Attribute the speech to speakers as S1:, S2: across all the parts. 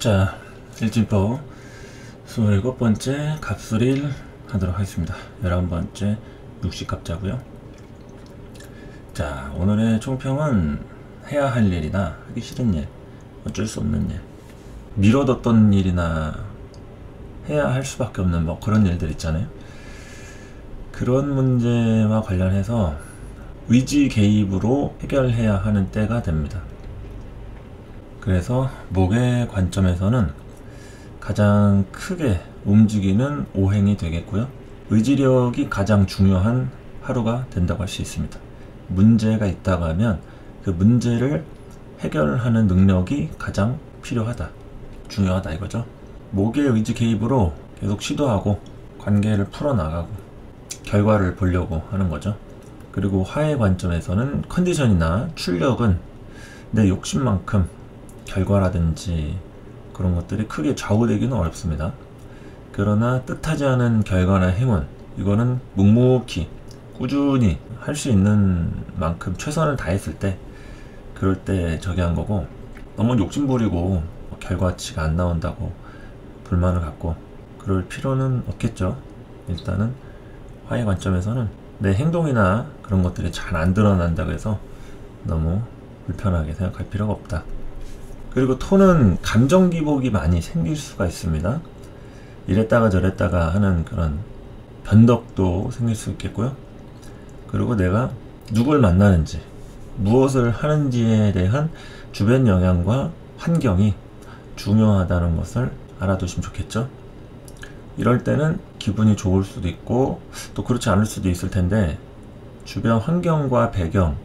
S1: 자, 일진법 27번째 갑술일 하도록 하겠습니다. 11번째 육식갑자고요. 자, 오늘의 총평은 해야 할 일이나 하기 싫은 일, 어쩔 수 없는 일, 미뤄뒀던 일이나 해야 할 수밖에 없는 뭐 그런 일들 있잖아요. 그런 문제와 관련해서 의지 개입으로 해결해야 하는 때가 됩니다. 그래서 목의 관점에서는 가장 크게 움직이는 오행이 되겠고요. 의지력이 가장 중요한 하루가 된다고 할 수 있습니다. 문제가 있다고 하면 그 문제를 해결하는 능력이 가장 필요하다, 중요하다 이거죠. 목의 의지 개입으로 계속 시도하고 관계를 풀어나가고 결과를 보려고 하는 거죠. 그리고 화의 관점에서는 컨디션이나 출력은 내 욕심만큼 결과라든지 그런 것들이 크게 좌우되기는 어렵습니다. 그러나 뜻하지 않은 결과나 행운, 이거는 묵묵히 꾸준히 할 수 있는 만큼 최선을 다했을 때, 그럴 때 저기 한 거고, 너무 욕심부리고 결과치가 안 나온다고 불만을 갖고 그럴 필요는 없겠죠. 일단은 화의 관점에서는 내 행동이나 그런 것들이 잘 안 드러난다고 해서 너무 불편하게 생각할 필요가 없다. 그리고 토는 감정 기복이 많이 생길 수가 있습니다. 이랬다가 저랬다가 하는 그런 변덕도 생길 수 있겠고요. 그리고 내가 누굴 만나는지, 무엇을 하는지에 대한 주변 영향과 환경이 중요하다는 것을 알아두시면 좋겠죠. 이럴 때는 기분이 좋을 수도 있고 또 그렇지 않을 수도 있을 텐데, 주변 환경과 배경,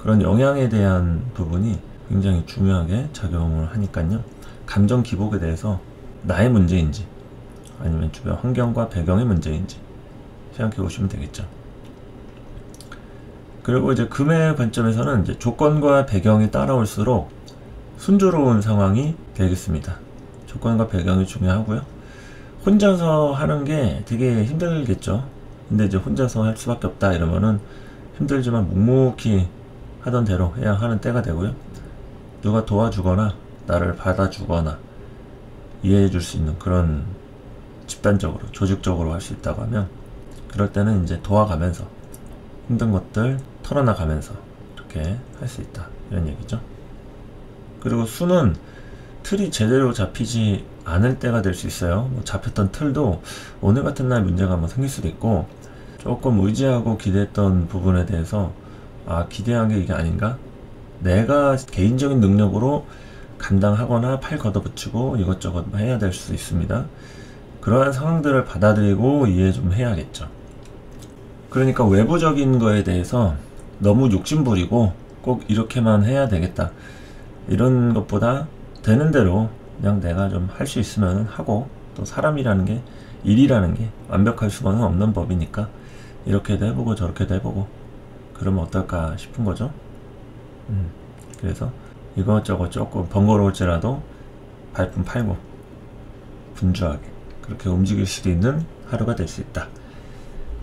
S1: 그런 영향에 대한 부분이 굉장히 중요하게 작용을 하니까요. 감정 기복에 대해서 나의 문제인지 아니면 주변 환경과 배경의 문제인지 생각해 보시면 되겠죠. 그리고 이제 금의 관점에서는 이제 조건과 배경이 따라올수록 순조로운 상황이 되겠습니다. 조건과 배경이 중요하고요. 혼자서 하는 게 되게 힘들겠죠. 근데 이제 혼자서 할 수밖에 없다 이러면은 힘들지만 묵묵히 하던 대로 해야 하는 때가 되고요. 누가 도와주거나 나를 받아주거나 이해해 줄 수 있는 그런 집단적으로, 조직적으로 할 수 있다고 하면 그럴 때는 이제 도와가면서 힘든 것들 털어나가면서 이렇게 할 수 있다, 이런 얘기죠. 그리고 수는 틀이 제대로 잡히지 않을 때가 될 수 있어요. 뭐 잡혔던 틀도 오늘 같은 날 문제가 뭐 생길 수도 있고, 조금 의지하고 기대했던 부분에 대해서 기대한 게 이게 아닌가? 내가 개인적인 능력으로 감당하거나 팔 걷어붙이고 이것저것 해야 될 수 있습니다. 그러한 상황들을 받아들이고 이해 좀 해야겠죠. 그러니까 외부적인 거에 대해서 너무 욕심부리고 꼭 이렇게만 해야 되겠다, 이런 것보다 되는 대로 그냥 내가 좀 할 수 있으면 하고, 또 사람이라는 게, 일이라는 게 완벽할 수는 없는 법이니까 이렇게도 해보고 저렇게도 해보고 그러면 어떨까 싶은 거죠. 그래서 이것저것 조금 번거로울지라도 발품 팔고 분주하게 그렇게 움직일 수도 있는 하루가 될 수 있다,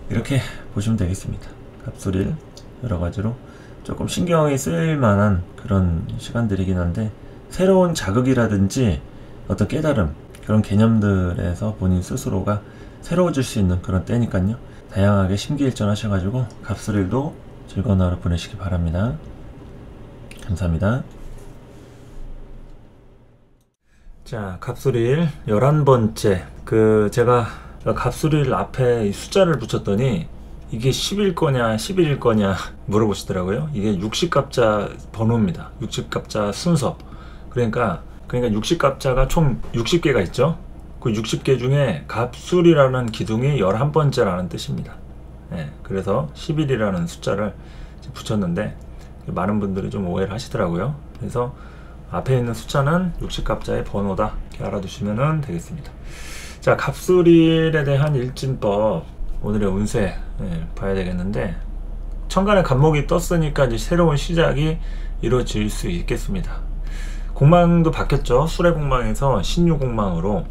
S1: 이렇게 보시면 되겠습니다. 갑술일 여러가지로 조금 신경이 쓰일 만한 그런 시간들이긴 한데, 새로운 자극이라든지 어떤 깨달음, 그런 개념들에서 본인 스스로가 새로워질 수 있는 그런 때니까요. 다양하게 심기일전 하셔가지고 갑술일도 즐거운 하루 보내시기 바랍니다. 감사합니다. 자, 갑술일 11번째. 제가 갑술일 앞에 이 숫자를 붙였더니 이게 10일 거냐 11일 거냐 물어보시더라고요. 이게 육식갑자 번호입니다. 육식갑자 순서. 그러니까 60갑자가 총 60개가 있죠. 그 60개 중에 갑술이라는 기둥이 11번째라는 뜻입니다. 그래서 10일이라는 숫자를 붙였는데 많은 분들이 좀 오해를 하시더라고요. 그래서 앞에 있는 숫자는 60갑자의 번호다, 이렇게 알아두시면 되겠습니다. 자, 갑술일에 대한 일진법, 오늘의 운세 봐야 되겠는데, 천간에 갑목이 떴으니까 이제 새로운 시작이 이루어질 수 있겠습니다. 공망도 바뀌었죠. 술의 공망에서 신유 공망으로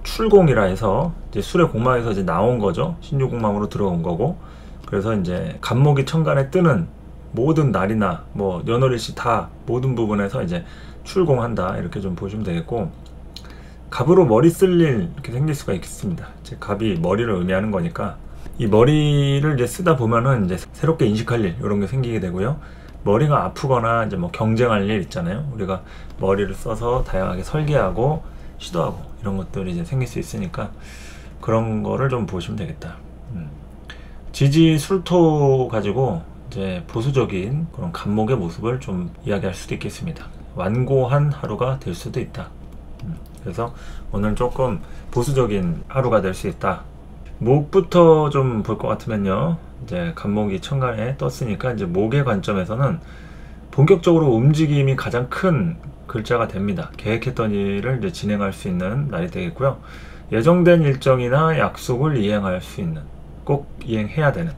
S1: 출공이라 해서 이제 술의 공망에서 이제 나온 거죠. 신유 공망으로 들어온 거고, 그래서 이제 갑목이 천간에 뜨는 모든 날이나 뭐 연월일시 다 모든 부분에서 이제 출공한다, 이렇게 좀 보시면 되겠고, 갑으로 머리 쓸 일 이렇게 생길 수가 있겠습니다. 제 갑이 머리를 의미하는 거니까 이 머리를 이제 쓰다 보면은 이제 새롭게 인식할 일 이런 게 생기게 되고요. 머리가 아프거나 이제 뭐 경쟁할 일 있잖아요. 우리가 머리를 써서 다양하게 설계하고 시도하고 이런 것들이 이제 생길 수 있으니까 그런 거를 좀 보시면 되겠다. 지지 술토 가지고 이제 보수적인 그런 간목의 모습을 좀 이야기할 수도 있겠습니다. 완고한 하루가 될 수도 있다. 그래서 오늘 조금 보수적인 하루가 될 수 있다. 목부터 좀 볼 것 같으면요. 이제 간목이 천간에 떴으니까 이제 목의 관점에서는 본격적으로 움직임이 가장 큰 글자가 됩니다. 계획했던 일을 이제 진행할 수 있는 날이 되겠고요. 예정된 일정이나 약속을 이행할 수 있는, 꼭 이행해야 되는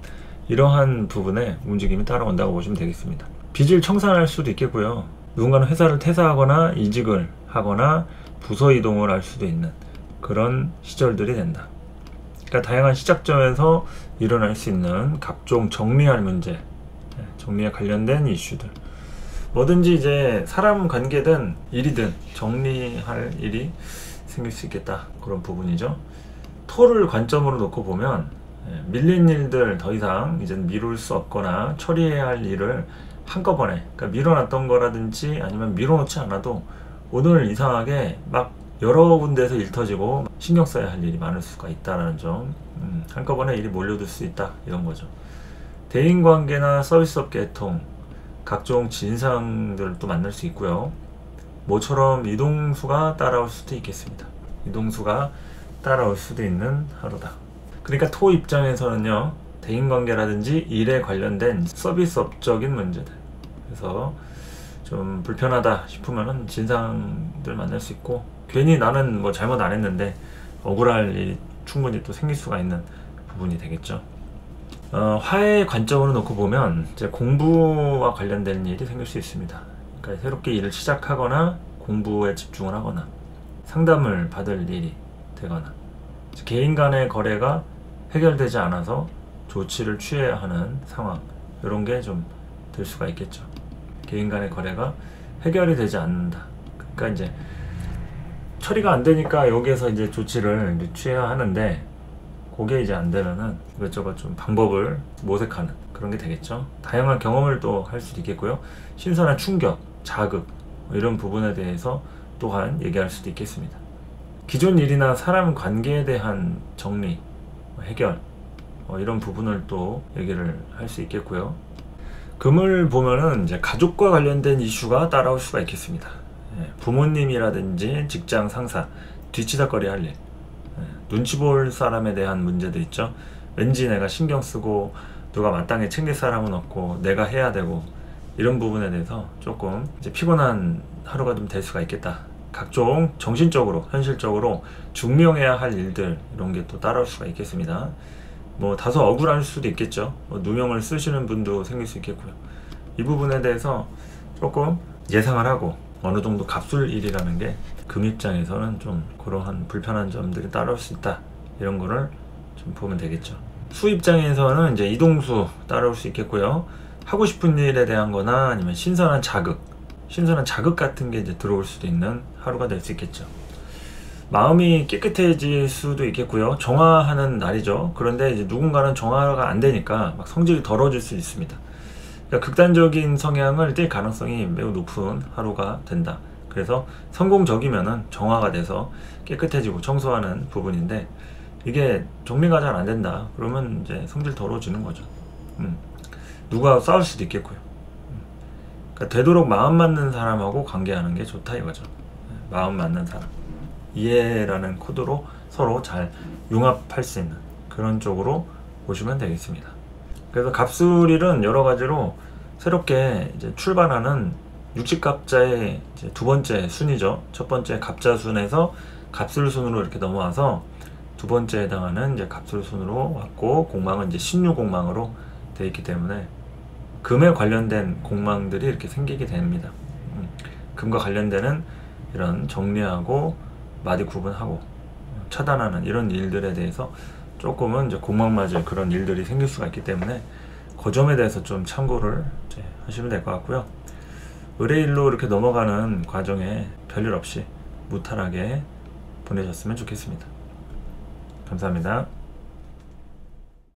S1: 이러한 부분에 움직임이 따라온다고 보시면 되겠습니다. 빚을 청산할 수도 있겠고요. 누군가는 회사를 퇴사하거나 이직을 하거나 부서 이동을 할 수도 있는 그런 시절들이 된다. 그러니까 다양한 시작점에서 일어날 수 있는 각종 정리할 문제, 정리에 관련된 이슈들, 뭐든지 이제 사람 관계든 일이든 정리할 일이 생길 수 있겠다. 그런 부분이죠. 토를 관점으로 놓고 보면 밀린 일들 더 이상 이제 미룰 수 없거나 처리해야 할 일을 한꺼번에, 그러니까 밀어놨던 거라든지 아니면 밀어놓지 않아도 오늘 이상하게 막 여러 군데에서 일 터지고 신경 써야 할 일이 많을 수가 있다는 점, 한꺼번에 일이 몰려들 수 있다 이런 거죠. 대인관계나 서비스업 계통, 각종 진상들을 또 만날 수 있고요. 모처럼 이동수가 따라올 수도 있겠습니다. 이동수가 따라올 수도 있는 하루다. 그러니까 토 입장에서는요, 대인관계라든지 일에 관련된 서비스업적인 문제들, 그래서 좀 불편하다 싶으면은 진상들 만날 수 있고, 괜히 나는 뭐 잘못 안 했는데 억울할 일이 충분히 또 생길 수가 있는 부분이 되겠죠. 화해의 관점으로 놓고 보면 이제 공부와 관련된 일이 생길 수 있습니다. 그러니까 새롭게 일을 시작하거나 공부에 집중을 하거나 상담을 받을 일이 되거나 개인 간의 거래가 해결되지 않아서 조치를 취해야 하는 상황, 이런 게 좀 될 수가 있겠죠. 개인 간의 거래가 해결이 되지 않는다. 그러니까 이제 처리가 안 되니까 여기에서 이제 조치를 이제 취해야 하는데, 그게 이제 안 되면은 이것저것 좀 방법을 모색하는 그런 게 되겠죠. 다양한 경험을 또 할 수도 있겠고요. 신선한 충격, 자극, 이런 부분에 대해서 또한 얘기할 수도 있겠습니다. 기존 일이나 사람 관계에 대한 정리, 해결, 이런 부분을 또 얘기를 할 수 있겠고요. 금을 보면은 이제 가족과 관련된 이슈가 따라올 수가 있겠습니다. 부모님이라든지 직장 상사, 뒤치다거리 할 일, 눈치 볼 사람에 대한 문제도 있죠. 왠지 내가 신경 쓰고 누가 마땅히 챙길 사람은 없고 내가 해야 되고, 이런 부분에 대해서 조금 이제 피곤한 하루가 좀 될 수가 있겠다. 각종 정신적으로, 현실적으로 증명해야 할 일들, 이런 게 또 따라올 수가 있겠습니다. 뭐 다소 억울할 수도 있겠죠. 누명을 쓰시는 분도 생길 수 있겠고요. 이 부분에 대해서 조금 예상을 하고, 어느 정도 값술 일이라는 게 금 입장에서는 좀 그러한 불편한 점들이 따라올 수 있다, 이런 거를 좀 보면 되겠죠. 수 입장에서는 이제 이동수 따라올 수 있겠고요. 하고 싶은 일에 대한 거나 아니면 신선한 자극 같은 게 이제 들어올 수도 있는 하루가 될 수 있겠죠. 마음이 깨끗해질 수도 있겠고요. 정화하는 날이죠. 그런데 이제 누군가는 정화가 안 되니까 막 성질이 더러워질 수 있습니다. 그러니까 극단적인 성향을 띨 가능성이 매우 높은 하루가 된다. 그래서 성공적이면은 정화가 돼서 깨끗해지고 청소하는 부분인데, 이게 정리가 잘 안 된다. 그러면 이제 성질 더러워지는 거죠. 누가 싸울 수도 있겠고요. 그러니까 되도록 마음 맞는 사람하고 관계하는 게 좋다 이거죠. 마음 맞는 사람, 이해라는 코드로 서로 잘 융합할 수 있는 그런 쪽으로 보시면 되겠습니다. 그래서 갑술일은 여러 가지로 새롭게 이제 출발하는 육식갑자의 이제 두 번째 순이죠. 첫 번째 갑자순에서 갑술순으로 이렇게 넘어와서 두 번째에 해당하는 이제 갑술순으로 왔고, 공망은 이제 신유공망으로 되어 있기 때문에 금에 관련된 공망들이 이렇게 생기게 됩니다. 금과 관련되는 이런 정리하고 마디 구분하고 차단하는 이런 일들에 대해서 조금은 이제 공망맞을 그런 일들이 생길 수가 있기 때문에 그 점에 대해서 좀 참고를 이제 하시면 될 것 같고요. 의뢰일로 이렇게 넘어가는 과정에 별일 없이 무탈하게 보내셨으면 좋겠습니다. 감사합니다.